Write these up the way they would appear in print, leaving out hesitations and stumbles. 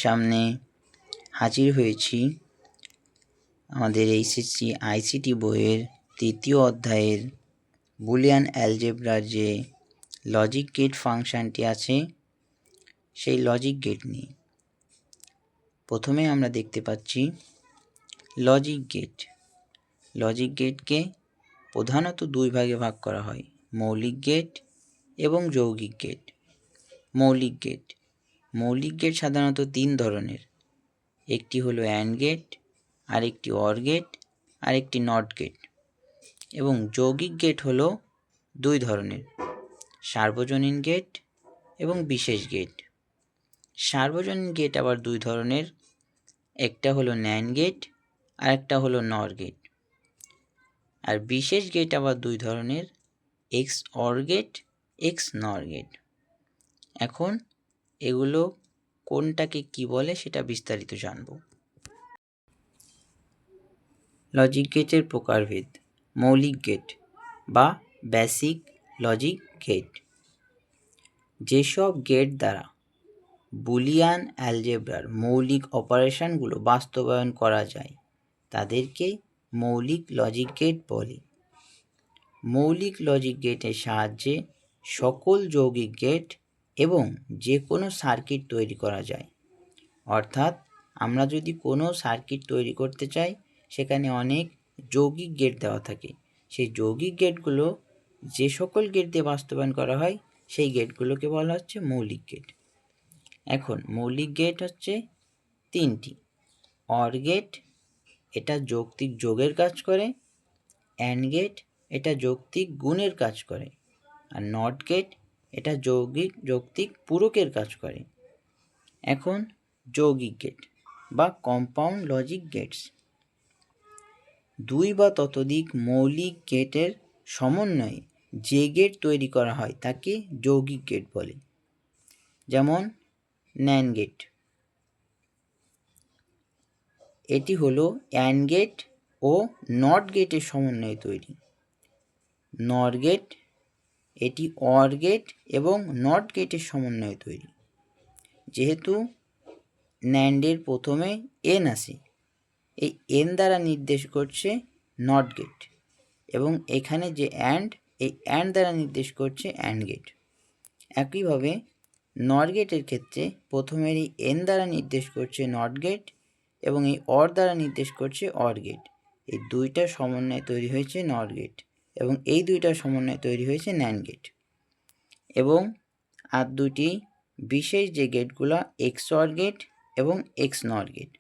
সামনে হাজির হয়েছি আমাদের এইচএসসি আইসিটি বইয়ের তৃতীয় অধ্যায়ের বুলিয়ান অ্যালজেব্রার যে লজিক গেট ফাংশনটি আছে সেই লজিক গেট নিয়ে। প্রথমে আমরা দেখতে পাচ্ছি লজিক গেট। লজিক গেটকে প্রধানত দুই ভাগে ভাগ করা হয়, মৌলিক গেট এবং যৌগিক গেট। মৌলিক গেট সাধারণত তিন ধরনের, একটি হলো অ্যান্ড গেট, আরেকটি অর গেট, আরেকটি নট গেট। এবং যৌগিক গেট হলো দুই ধরনের, সার্বজনীন গেট এবং বিশেষ গেট। সার্বজনীন গেট আবার দুই ধরনের, একটা হলো ন্যান্ড গেট আর একটা হলো নর গেট। আর বিশেষ গেট আবার দুই ধরনের, এক্স অর গেট, এক্স নর গেট। এখন এগুলো কোনটাকে কি বলে সেটা বিস্তারিত জানব। লজিক গেটের প্রকারভেদ। মৌলিক গেট বা বেসিক লজিক গেট। যেসব গেট দ্বারা বুলিয়ান অ্যালজেব্রার মৌলিক অপারেশনগুলো বাস্তবায়ন করা যায় তাদেরকে মৌলিক লজিক গেট বলে। মৌলিক লজিক গেটের সাহায্যে সকল যৌগিক গেট এবং যে কোনো সার্কিট তৈরি করা যায়। অর্থাৎ আমরা যদি কোনো সার্কিট তৈরি করতে চাই সেখানে অনেক যৌগিক গেট দেওয়া থাকে, সেই যৌগিক গেটগুলো যে সকল গেট দিয়ে বাস্তবায়ন করা হয় সেই গেটগুলোকে বলা হচ্ছে মৌলিক গেট। এখন মৌলিক গেট হচ্ছে তিনটি। অর গেট, এটা যৌক্তিক যোগের কাজ করে। অ্যান্ড গেট, এটা যৌক্তিক গুণের কাজ করে। আর নট গেট, এটা যৌক্তিক পূরকের কাজ করে। এখন যৌগিক গেট বা কম্পাউন্ড লজিক গেটস। দুই বা ততোধিক মৌলিক গেটের সমন্বয়ে যে গেট তৈরি করা হয় তাকে যৌগিক গেট বলে। যেমন ন্যান্ড গেট, এটি হলো অ্যান্ড গেট ও নট গেটের সমন্বয়ে তৈরি। নর গেট, এটি অর গেট এবং নট গেটের সমন্বয়ে তৈরি। যেহেতু ন্যান্ডের প্রথমে এন আসে, এই এন দ্বারা নির্দেশ করছে নট গেট, এবং এখানে যে অ্যান্ড, এই অ্যান্ড দ্বারা নির্দেশ করছে অ্যান্ড গেট। একইভাবে নর গেটের ক্ষেত্রে প্রথমের এই এন দ্বারা নির্দেশ করছে নট গেট এবং এই অর দ্বারা নির্দেশ করছে অর গেট। এই দুইটা সমন্বয়ে তৈরি হয়েছে নর গেট এবং এই দুইটার সমন্বয়ে তৈরি হয়েছে ন্যান্ড গেট। এবং আর দুটি বিশেষ যে গেটগুলো এক্স অর গেট এবং এক্স নর গেট।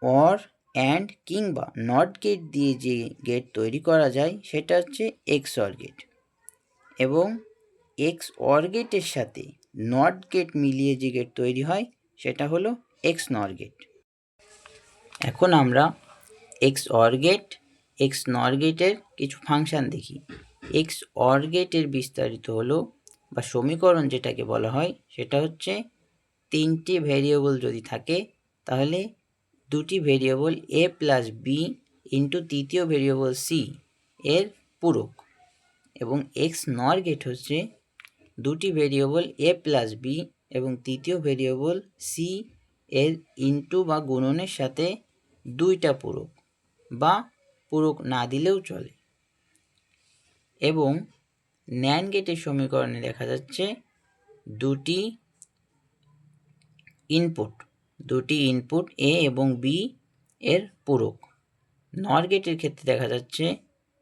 অর, অ্যান্ড কিংবা নট গেট দিয়ে যে গেট তৈরি করা যায় সেটা হচ্ছে এক্স অর গেট, এবং এক্স অর গেটের সাথে নট গেট মিলিয়ে যে গেট তৈরি হয় সেটা হলো এক্স নর গেট। এখন আমরা এক্স অর গেট, এক্স নর গেটের কিছু ফাংশন দেখি। এক্স অর গেটের বিস্তারিত হলো বা সমীকরণ যেটাকে বলা হয় সেটা হচ্ছে তিনটি ভেরিয়েবল যদি থাকে তাহলে দুটি ভেরিয়েবল এ প্লাস বি ইন্টু তৃতীয় ভেরিয়েবল সি এর পূরক। এবং এক্স নর গেট হচ্ছে দুটি ভেরিয়েবল এ প্লাস বি এবং তৃতীয় ভেরিয়েবল সি এর ইন্টু বা গুণনের সাথে দুইটা পূরক বা পূরক না দিলেও চলে। এবং ন্যান্ড গেটের সমীকরণে দেখা যাচ্ছে দুটি ইনপুট এ এবং বি এর পূরক। নর গেটের ক্ষেত্রে দেখা যাচ্ছে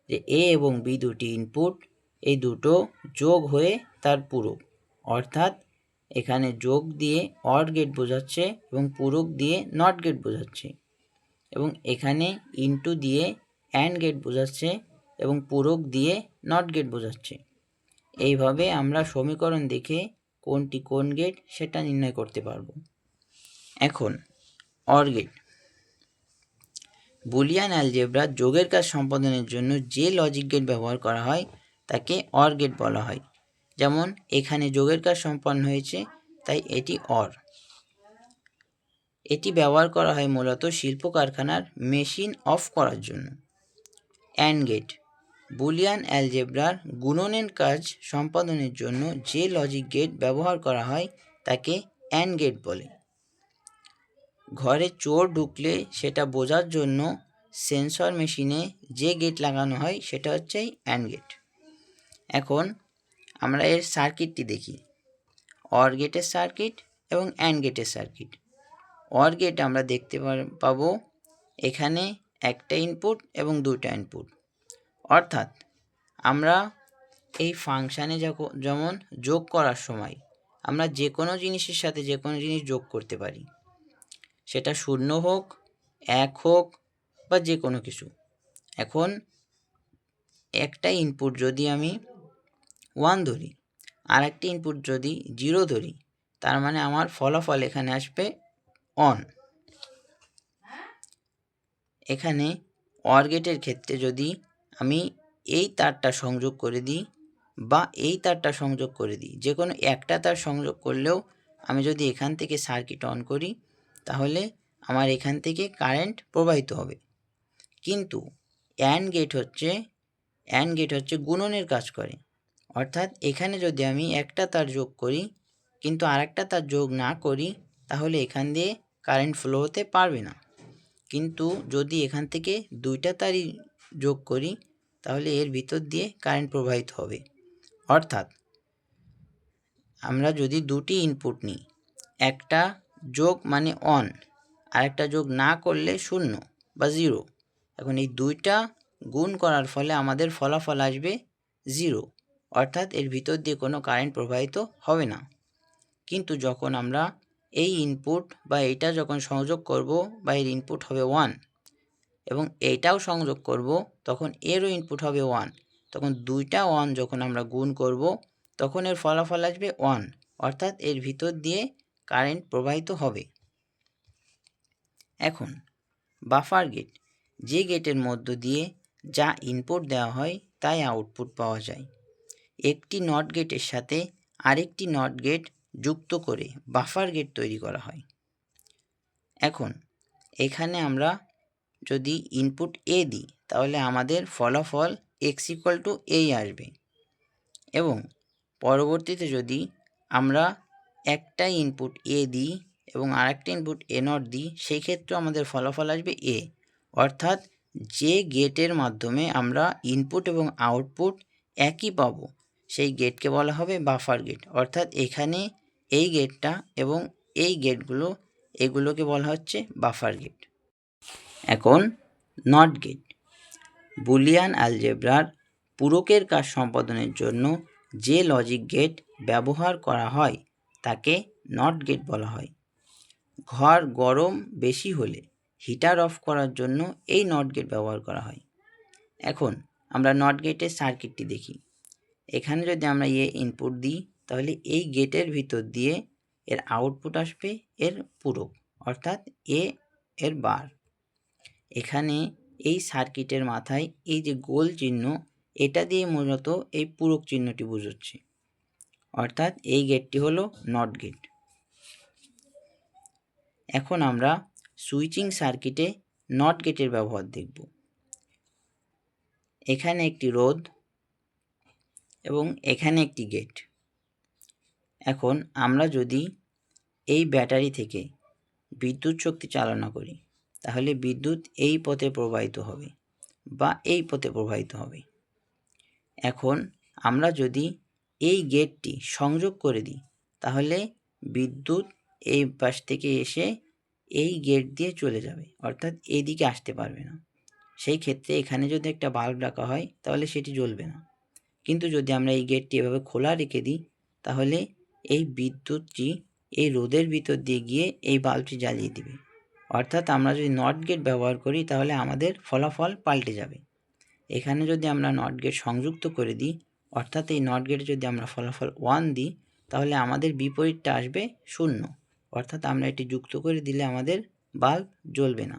যে এ এবং বি দুটি ইনপুট, এই দুটো যোগ হয়ে তার পূরক, অর্থাৎ এখানে যোগ দিয়ে অর গেট বোঝাচ্ছে এবং পূরক দিয়ে নট গেট বোঝাচ্ছে, এবং এখানে ইনটু দিয়ে অ্যান্ড গেট বোঝাচ্ছে এবং পূরক দিয়ে নট গেট বোঝাচ্ছে। এইভাবে আমরা সমীকরণ দেখে কোনটি কোন গেট সেটা নির্ণয় করতে পারব। এখন অর গেট। বুলিয়ান অ্যালজেব্রার যোগের কাজ সম্পাদনের জন্য যে লজিক গেট ব্যবহার করা হয় তাকে অর গেট বলা হয়। যেমন এখানে যোগের কাজ সম্পন্ন হয়েছে তাই এটি অর। এটি ব্যবহার করা হয় মূলত শিল্প কারখানার মেশিন অফ করার জন্য। And gate. বুলিয়ান অ্যালজেব্রার গুণনের কাজ সম্পাদনের জন্য যে লজিক গেট ব্যবহার করা হয় তাকে অ্যান্ড গেট বলে। ঘরে চোর ঢুকলে সেটা বোঝার জন্য সেন্সর মেশিনে যে গেট লাগানো হয় সেটা হচ্ছে এই অ্যান্ড গেট। এখন আমরা এর সার্কিটটি দেখি, অর গেটের সার্কিট এবং অ্যান্ড গেটের সার্কিট। অর গেট আমরা দেখতে পাবো এখানে একটা ইনপুট এবং দুটা ইনপুট, অর্থাৎ আমরা এই ফাংশানে যেমন যোগ করার সময় আমরা যে কোনো জিনিসের সাথে যে কোনো জিনিস যোগ করতে পারি, সেটা 0 হোক, 1 হোক বা যে কোনো কিছু। এখন একটা ইনপুট যদি আমি 1 ধরি আর একটা ইনপুট যদি 0 ধরি, তার মানে আমার ফলাফল এখানে আসবে অন। এখানে অর গেটের ক্ষেত্রে যদি আমি এই তারটা সংযোগ করে দিই বা এই তারটা সংযোগ করে দিই, যে কোনো একটা তার সংযোগ করলেও আমি যদি এখান থেকে সার্কিট অন করি তাহলে আমার এখান থেকে কারেন্ট প্রবাহিত হবে। কিন্তু অ্যান্ড গেট হচ্ছে গুণনের কাজ করে, অর্থাৎ এখানে যদি আমি একটা তার যোগ করি কিন্তু আরেকটা তার যোগ না করি তাহলে এখান দিয়ে কারেন্ট ফ্লো হতে পারবে না। কিন্তু যদি এখান থেকে দুইটা তারই যোগ করি তাহলে এর ভিতর দিয়ে কারেন্ট প্রবাহিত হবে। অর্থাৎ আমরা যদি দুটি ইনপুট নিই, একটা যোগ মানে অন, আরেকটা যোগ না করলে 0 বা 0, এখন এই দুইটা গুণ করার ফলে আমাদের ফলাফল আসবে 0, অর্থাৎ এর ভিতর দিয়ে কোনো কারেন্ট প্রবাহিত হবে না। কিন্তু যখন আমরা এই ইনপুট বা এইটা যখন সংযোগ করব বা এর ইনপুট হবে 1 এবং এইটাও সংযোগ করব, তখন এরও ইনপুট হবে 1, তখন দুইটা 1 যখন আমরা গুণ করব তখন এর ফলাফল আসবে 1, অর্থাৎ এর ভিতর দিয়ে কারেন্ট প্রবাহিত হবে। এখন বাফার গেট, যে গেটের মধ্য দিয়ে যা ইনপুট দেওয়া হয় তাই আউটপুট পাওয়া যায়। একটি নট গেটের সাথে আরেকটি নট গেট যুক্ত করে বাফার গেট তৈরি করা হয়। এখন এখানে আমরা যদি ইনপুট এ দিই তাহলে আমাদের ফলাফল x=a আসবে, এবং পরবর্তীতে যদি আমরা একটা ইনপুট এ দিই এবং আরেকটা ইনপুট এ নট দিই সেই ক্ষেত্রেও আমাদের ফলাফল আসবে এ, অর্থাৎ যে গেটের মাধ্যমে আমরা ইনপুট এবং আউটপুট একই পাবো সেই গেটকে বলা হবে বাফার গেট। অর্থাৎ এখানে এই গেটটা এবং এই গেটগুলো, এগুলোকে বলা হচ্ছে বাফার গেট। এখন নট গেট, বুলিয়ান অ্যালজেব্রার পূরকের কাজ সম্পাদনের জন্য যে লজিক গেট ব্যবহার করা হয় তাকে নট গেট বলা হয়। ঘর গরম বেশি হলে হিটার অফ করার জন্য এই নট গেট ব্যবহার করা হয়। এখন আমরা নট গেটের সার্কিটটি দেখি। এখানে যদি আমরা ইনপুট দিই তাহলে এই গেটের ভিতর দিয়ে এর আউটপুট আসবে এর পূরক, অর্থাৎ এর বার। এখানে এই সার্কিটের মাথায় এই যে গোল চিহ্ন, এটা দিয়ে মূলত এই পূরক চিহ্নটি বোঝাচ্ছে, অর্থাৎ এই গেটটি হলো নট গেট। এখন আমরা সুইচিং সার্কিটে নট গেটের ব্যবহার দেখব। এখানে একটি রোধ এবং এখানে একটি গেট। এখন আমরা যদি এই ব্যাটারি থেকে বিদ্যুৎ শক্তি চালনা করি তাহলে বিদ্যুৎ এই পথে প্রবাহিত হবে বা এই পথে প্রবাহিত হবে। এখন আমরা যদি এই গেটটি সংযোগ করে দিই তাহলে বিদ্যুৎ এই পাশ থেকে এসে এই গেট দিয়ে চলে যাবে, অর্থাৎ এইদিকে আসতে পারবে না। সেই ক্ষেত্রে এখানে যদি একটা বাল্ব রাখা হয় তাহলে সেটি জ্বলবে না। কিন্তু যদি আমরা এই গেটটি এভাবে খোলা রেখে দিই তাহলে এই বিদ্যুৎটি এই রোদের ভিতর দিয়ে গিয়ে এই বাল্বটি জ্বালিয়ে দিবে। অর্থাৎ আমরা যদি নট গেট ব্যবহার করি তাহলে আমাদের ফলাফল পাল্টে যাবে। এখানে যদি আমরা নট গেট সংযুক্ত করে দিই, অর্থাৎ এই নট গেটে যদি আমরা ফলাফল 1 দিই তাহলে আমাদের বিপরীতটা আসবে 0, অর্থাৎ আমরা এটি যুক্ত করে দিলে আমাদের বাল্ব জ্বলবে না।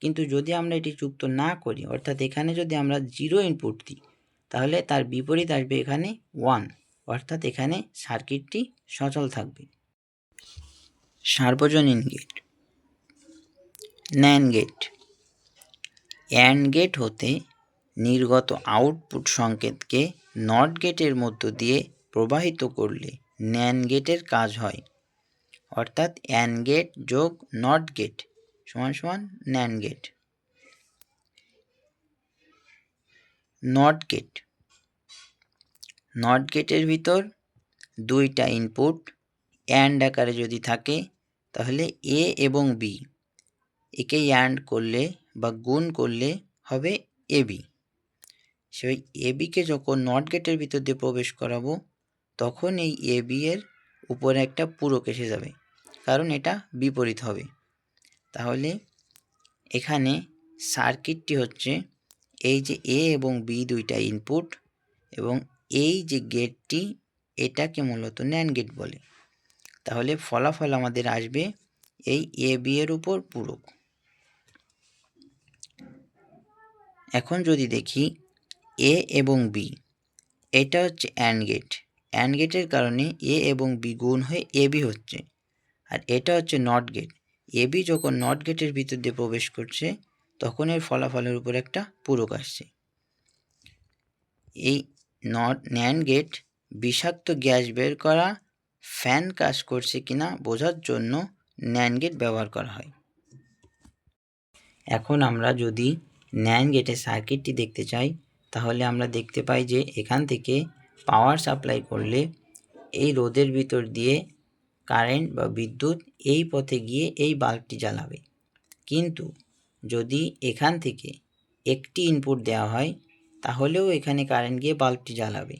কিন্তু যদি আমরা এটি যুক্ত না করি, অর্থাৎ এখানে যদি আমরা 0 ইনপুট দিই তাহলে তার বিপরীত আসবে এখানে 1, অর্থাৎ এখানে সার্কিটটি সচল থাকবে। সার্বজনীন gate, nand gate. And gate হতে নির্গত আউটপুট সংকেতকে নট গেটের মধ্য দিয়ে প্রবাহিত করলে ন্যান্ড গেটের কাজ হয়। অর্থাৎ অ্যান্ড গেট যোগ নট গেট সমান সমান ন্যান্ড গেট। নট গেটের ভিতর দুইটা ইনপুট অ্যান্ড আকারে যদি থাকে তাহলে এ এবং বি একে অ্যান্ড করলে বা গুণ করলে হবে এবি। সেই এবিকে যখন নট গেটের ভিতর দিয়ে প্রবেশ করাবো তখন এই এবি এর উপরে একটা পূরক এসে যাবে, কারণ এটা বিপরীত হবে। তাহলে এখানে সার্কিটটি হচ্ছে এই যে এ এবং বি দুইটা ইনপুট এবং এই যে গেটটি এটাকে মূলত ন্যান্ড গেট বলে। তাহলে ফলাফল আমাদের আসবে এই এ বি এর উপর পূরক। এখন যদি দেখি এ এবং বি, এটা হচ্ছে অ্যান্ড গেট। অ্যান্ড গেটের কারণে এ এবং বি গুণ হয়ে এ বি হচ্ছে। আর এটা হচ্ছে নট গেট। এ বি যখন নট গেটের ভিতর দিয়ে প্রবেশ করছে তখন এর ফলাফলের উপর একটা পূরক আসছে। এই ন্যান্ড গেট বিষাক্ত গ্যাস বের করা ফ্যান কাজ করছে কিনা বোঝার জন্য ন্যান্ড গেট ব্যবহার করা হয়। এখন আমরা যদি ন্যান্ড গেটের সার্কিটটি দেখতে চাই তাহলে আমরা দেখতে পাই যে এখান থেকে পাওয়ার সাপ্লাই করলে এই রোদের ভিতর দিয়ে কারেন্ট বা বিদ্যুৎ এই পথে গিয়ে এই বাল্বটি জ্বালাবে। কিন্তু যদি এখান থেকে একটি ইনপুট দেওয়া হয় তাহলেও এখানে কারেন্ট গিয়ে বাল্বটি জ্বালাবে।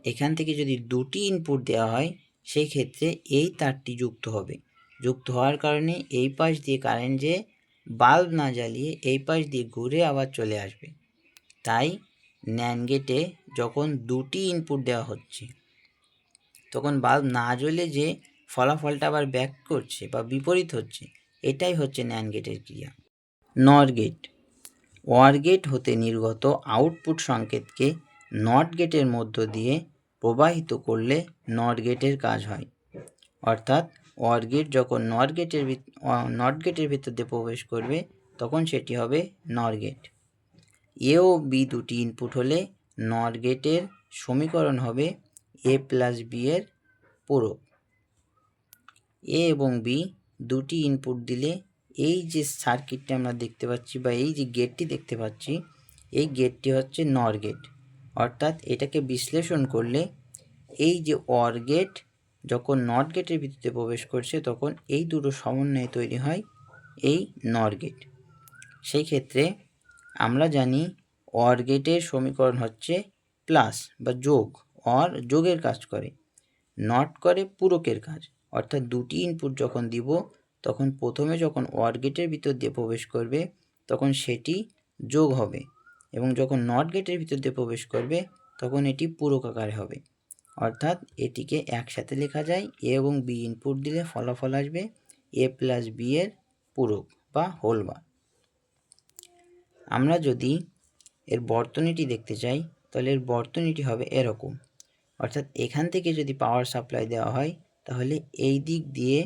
এখান থেকে যদি দুটি ইনপুট দেওয়া হয় সেই ক্ষেত্রে এই তারটি যুক্ত হবে। যুক্ত হওয়ার কারণে এই পাশ দিয়ে কারেন্ট যে বাল্ব না জ্বালিয়ে এই পাশ দিয়ে ঘুরে আবার চলে আসবে। তাই ন্যান্ড গেটে যখন দুটি ইনপুট দেওয়া হচ্ছে তখন বাল্ব না জ্বলে যে ফলাফলটা আবার ব্যাক করছে বা বিপরীত হচ্ছে, এটাই হচ্ছে ন্যান্ড গেটের ক্রিয়া। নর গেট, ওয়ার গেট হতে নির্গত আউটপুট সংকেতকে নট গেটের মধ্য দিয়ে প্রবাহিত করলে নট গেটের কাজ হয়। অর্থাৎ ওয়ার গেট যখন নট গেটের ভিতর দিয়ে প্রবেশ করবে তখন সেটি হবে নর গেট। এ ও বি দুটি ইনপুট হলে নর গেটের সমীকরণ হবে এ প্লাস বি এর পূরক। এ এবং বি দুটি ইনপুট দিলে এই যে সার্কিটটা আমরা দেখতে পাচ্ছি বা এই যে গেটটি দেখতে পাচ্ছি এই গেটটি হচ্ছে নর গেট। অর্থাৎ এটাকে বিশ্লেষণ করলে এই যে অর গেট যখন নট গেটের ভিতরে প্রবেশ করছে তখন এই দুটো সমন্বয়ে তৈরি হয় এই নর গেট। সেই ক্ষেত্রে আমরা জানি অর গেটের সমীকরণ হচ্ছে প্লাস বা যোগ। অর যোগের কাজ করে, নট করে পূরকের কাজ। অর্থাৎ দুটি ইনপুট যখন দিব তখন প্রথমে যখন অর গেটের ভিতর দিয়ে প্রবেশ করবে তখন সেটি যোগ হবে এবং যখন নট গেটের ভিতর দিয়ে প্রবেশ করবে তখন এটি পূরক আকারে হবে। অর্থাৎ এটিকে একসাথে লেখা যায় এ এবং বি ইনপুট দিলে ফলাফল আসবে এ প্লাস বি এর পূরক বা হোল বার। আমরা যদি এর বর্তনীটি দেখতে চাই তাহলে এর বর্তনীটি হবে এরকম। অর্থাৎ এখান থেকে যদি পাওয়ার সাপ্লাই দেওয়া হয় তাহলে এই দিক দিয়ে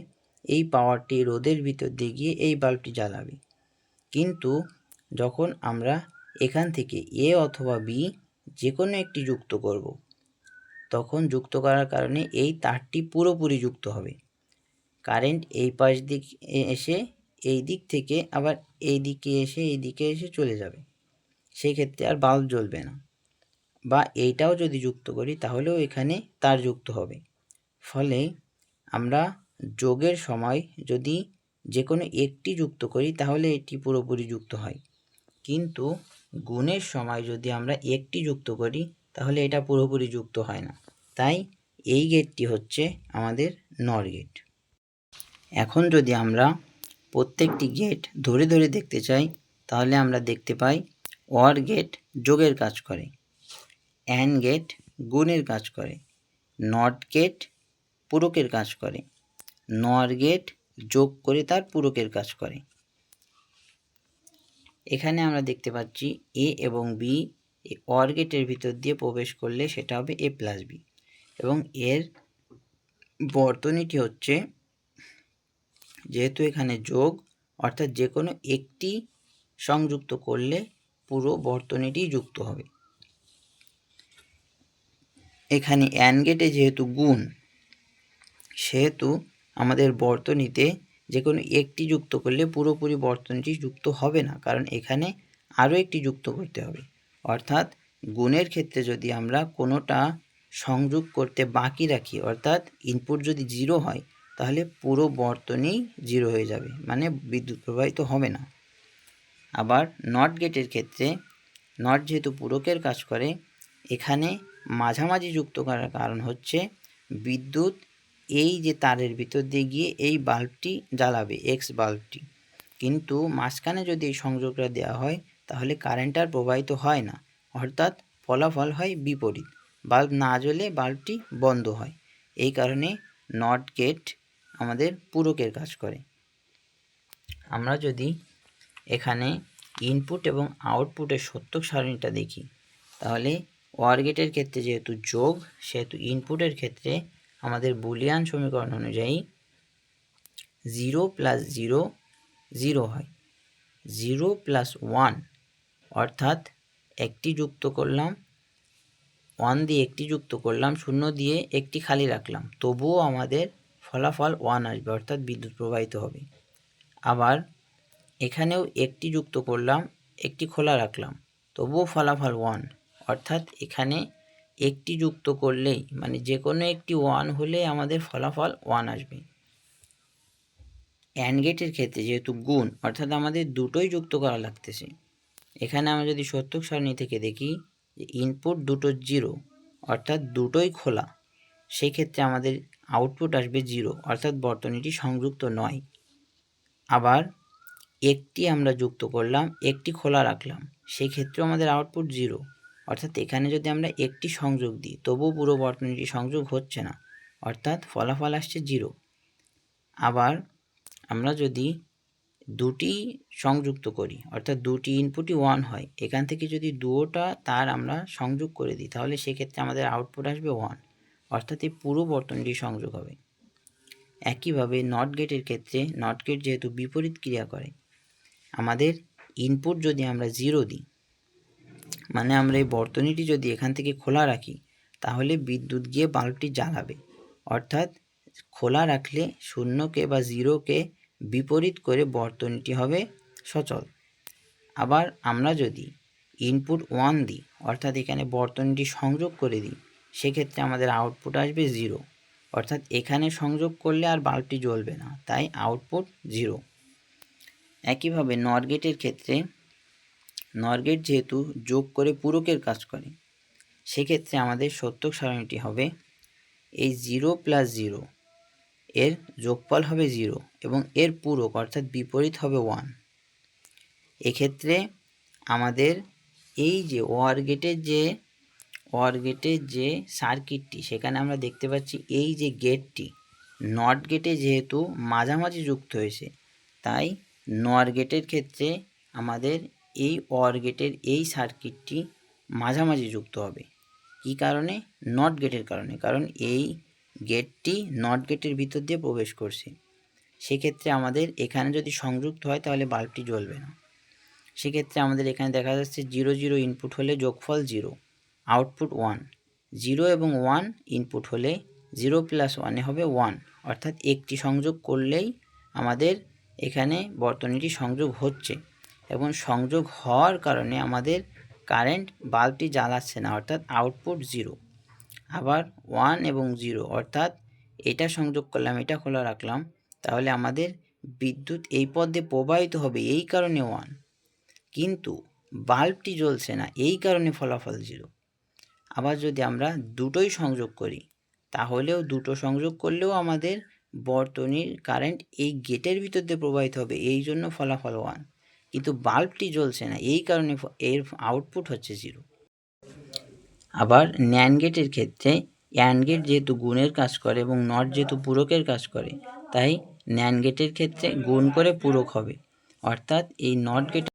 এই পাওয়ারটি রোদের ভিতর দিয়ে গিয়ে এই বাল্বটি জ্বালাবে। কিন্তু যখন আমরা এখান থেকে এ অথবা বি যে কোনো একটি যুক্ত করব তখন যুক্ত করার কারণে এই তারটি পুরোপুরি যুক্ত হবে। কারেন্ট এই পাশ দিক এসে এই দিক থেকে আবার এই দিকে এসে এই দিকে এসে চলে যাবে, সেই ক্ষেত্রে আর বাল্ব জ্বলবে না। বা এইটাও যদি যুক্ত করি তাহলেও এখানে তার যুক্ত হবে। ফলে আমরা যোগের সময় যদি যে কোনো একটি যুক্ত করি তাহলে এটি পুরোপুরি যুক্ত হয়, কিন্তু গুণের সময় যদি আমরা একটি যুক্ত করি তাহলে এটা পুরোপুরি যুক্ত হয় না। তাই এই গেটটি হচ্ছে আমাদের নর গেট। এখন যদি আমরা প্রত্যেকটি গেট ধরে ধরে দেখতে চাই তাহলে আমরা দেখতে পাই অর গেট যোগের কাজ করে, অ্যান্ড গেট গুণের কাজ করে, নট গেট পূরকের কাজ করে, নর গেট যোগ করে তার পূরকের কাজ করে। এখানে আমরা দেখতে পাচ্ছি এ এবং বি অর গেটের ভিতর দিয়ে প্রবেশ করলে সেটা হবে এ প্লাস বি এবং এর বর্তনীটি হচ্ছে যেহেতু এখানে যোগ অর্থাৎ যে কোনো একটি সংযুক্ত করলে পুরো বর্তনীটি যুক্ত হবে। এখানে অ্যান্ড গেটে যেহেতু গুণ সেহেতু আমাদের বর্তনীতে যে কোনো একটি যুক্ত করলে পুরোপুরি বর্তনীটি যুক্ত হবে না, কারণ এখানে আরও একটি যুক্ত করতে হবে। অর্থাৎ গুণের ক্ষেত্রে যদি আমরা কোনোটা সংযোগ করতে বাকি রাখি, অর্থাৎ ইনপুট যদি 0 হয় তাহলে পুরো বর্তনী 0 হয়ে যাবে, মানে বিদ্যুৎ প্রবাহিত হবে না। আবার নট গেটের ক্ষেত্রে নট যেহেতু পূরকের কাজ করে, এখানে মাঝামাঝি যুক্ত করার কারণ হচ্ছে বিদ্যুৎ এই যে তারের ভিতর দিয়ে গিয়ে এই বাল্বটি জ্বালাবে, এক্স বাল্বটি, কিন্তু মাঝখানে যদি এই সংযোগটা দেওয়া হয় তাহলে কারেন্ট আর প্রবাহিত হয় না, অর্থাৎ ফলাফল হয় বিপরীত, বাল্ব না জ্বলে বাল্বটি বন্ধ হয়। এই কারণে নট গেট আমাদের পূরকের কাজ করে। আমরা যদি এখানে ইনপুট এবং আউটপুটের সত্যক সারণীটা দেখি, তাহলে ওয়ার গেটের ক্ষেত্রে যেহেতু যোগ, সেহেতু ইনপুটের ক্ষেত্রে আমাদের বুলিয়ান সমীকরণ অনুযায়ী 0 + 0 0 হয়, 0 + 1 অর্থাৎ একটি যুক্ত করলাম, 1 দিয়ে একটি যুক্ত করলাম, 0 দিয়ে একটি খালি রাখলাম, তবুও আমাদের ফলাফল 1 আসবে, অর্থাৎ বিদ্যুৎ প্রবাহিত হবে। আবার এখানেও একটি যুক্ত করলাম, একটি খোলা রাখলাম, তবুও ফলাফল 1, অর্থাৎ এখানে একটি যুক্ত করলেই, মানে যে কোনো একটি 1 হলে আমাদের ফলাফল 1 আসবে। অ্যান্ড গেটের ক্ষেত্রে যেহেতু গুণ, অর্থাৎ আমাদের দুটোই যুক্ত করা লাগতেছে, এখানে আমরা যদি সত্যক সারণী থেকে দেখি যে ইনপুট দুটো 0, অর্থাৎ দুটোই খোলা, সেই ক্ষেত্রে আমাদের আউটপুট আসবে 0, অর্থাৎ বর্তনীটি সংযুক্ত নয়। আবার একটি আমরা যুক্ত করলাম, একটি খোলা রাখলাম, সেই ক্ষেত্রেও আমাদের আউটপুট 0, অর্থাৎ এখানে যদি আমরা একটি সংযোগ দিই তবুও পুরো বর্তনীটি সংযোগ হচ্ছে না, অর্থাৎ ফলাফল আসছে 0। আবার আমরা যদি দুটি সংযুক্ত করি, অর্থাৎ দুটি ইনপুটই 1 হয়, এখান থেকে যদি দুটোটা তার আমরা সংযোগ করে দিই তাহলে সেক্ষেত্রে আমাদের আউটপুট আসবে 1, অর্থাৎ এই পুরো বর্তনীটি সংযোগ হবে। একইভাবে নট গেটের ক্ষেত্রে নট গেট যেহেতু বিপরীত ক্রিয়া করে, আমাদের ইনপুট যদি আমরা 0 দিই, মানে আমরা এই বর্তনীটি যদি এখান থেকে খোলা রাখি তাহলে বিদ্যুৎ গিয়ে বাল্বটি জ্বালাবে, অর্থাৎ খোলা রাখলে 0কে বা 0কে বিপরীত করে বর্তনীটি হবে সচল। আবার আমরা যদি ইনপুট 1 দিই, অর্থাৎ এখানে বর্তনীটি সংযোগ করে দিই, সেক্ষেত্রে আমাদের আউটপুট আসবে 0, অর্থাৎ এখানে সংযোগ করলে আর বাল্বটি জ্বলবে না, তাই আউটপুট 0। একইভাবে নট গেটের ক্ষেত্রে নট গেট যেহেতু যোগ করে পূরকের কাজ করে, সেক্ষেত্রে আমাদের সত্যক সারণীটি হবে এই 0 + 0 এর যোগফল হবে 0 এবং এর পূরক অর্থাৎ বিপরীত হবে 1। এক্ষেত্রে আমাদের এই যে ওয়ার গেটের যে সার্কিটটি, সেখানে আমরা দেখতে পাচ্ছি এই যে গেটটি নট গেটে যেহেতু মাঝামাঝি যুক্ত হয়েছে, তাই নট গেটের ক্ষেত্রে আমাদের এই ওয়ার গেটের এই সার্কিটটি মাঝামাঝি যুক্ত হবে। কী কারণে? নট গেটের কারণে, কারণ এই গেটটি নট গেটের ভিতর দিয়ে প্রবেশ করছে, সেক্ষেত্রে আমাদের এখানে যদি সংযুক্ত হয় তাহলে বাল্বটি জ্বলবে না। সেক্ষেত্রে আমাদের এখানে দেখা যাচ্ছে 0 0 ইনপুট হলে যোগফল 0, আউটপুট 1, 0 এবং 1 ইনপুট হলে 0 + 1 হবে 1, অর্থাৎ একটি সংযোগ করলেই আমাদের এখানে বর্তনীটি সংযোগ হচ্ছে, এবং সংযোগ হওয়ার কারণে আমাদের কারেন্ট বাল্বটি জ্বালাচ্ছে না, অর্থাৎ আউটপুট 0। আবার 1 এবং 0, অর্থাৎ এটা সংযোগ করলাম, এটা খোলা রাখলাম, তাহলে আমাদের বিদ্যুৎ এই পথ দিয়ে প্রবাহিত হবে, এই কারণে 1, কিন্তু বাল্বটি জ্বলছে না, এই কারণে ফলাফল 0। আবার যদি আমরা দুটোই সংযোগ করি, তাহলেও দুটো সংযোগ করলেও আমাদের বর্তনীর কারেন্ট এই গেটের ভিতর দিয়ে প্রবাহিত হবে, এই জন্য ফলাফল 1, কিন্তু বাল্বটি জ্বলছে না, এই কারণে এর আউটপুট হচ্ছে 0। আবার ন্যান্ড গেটের ক্ষেত্রে অ্যান্ড গেট যেহেতু গুণের কাজ করে এবং নট যেহেতু পূরকের কাজ করে, তাই ন্যান্ড গেটের ক্ষেত্রে গুণ করে পূরক হবে, অর্থাৎ এই নট গেট